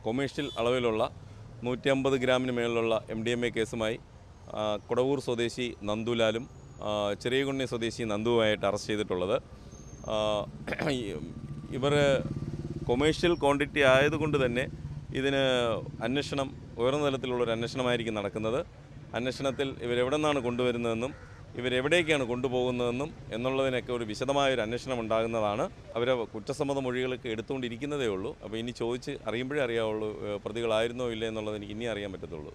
Commercial അളവിലുള്ള 150 ഗ്രാമിന് മേളിലുള്ള MDMA കേസുമായി കൊടവൂർ സ്വദേശി നന്ദുലാലും ചെറിയകുണ്ണി സ്വദേശി നന്ദുവുമായിട്ട് അറസ്റ്റ് ചെയ്തിട്ടുള്ളത്. ഇവർ കൊമേഴ്ഷ്യൽ ക്വാണ്ടിറ്റി ആയതുകൊണ്ട് തന്നെ ഇതിന് അന്വേഷണം ഉയർന്ന തലത്തിലുള്ളൊരു അന്വേഷണമായിരിക്കും നടക്കുന്നത്. അന്വേഷണത്തിൽ ഇവരെവിടെ നിന്നാണ് കൊണ്ടുവരുന്നതെന്നും ഇവരെവിടേക്കാണ് കൊണ്ടുപോകുന്നതെന്നും എന്നുള്ളതിനൊക്കെ ഒരു വിശദമായൊരു അന്വേഷണം ഉണ്ടാകുന്നതാണ്. അവരെ കുറ്റസമ്മത മൊഴികളൊക്കെ എടുത്തുകൊണ്ടിരിക്കുന്നതേ ഉള്ളൂ. അപ്പോൾ ഇനി ചോദിച്ച് അറിയുമ്പോഴേ അറിയാവുള്ളൂ പ്രതികളായിരുന്നോ ഇല്ലേ എന്നുള്ളത് എനിക്ക് ഇനി അറിയാൻ പറ്റത്തുള്ളൂ.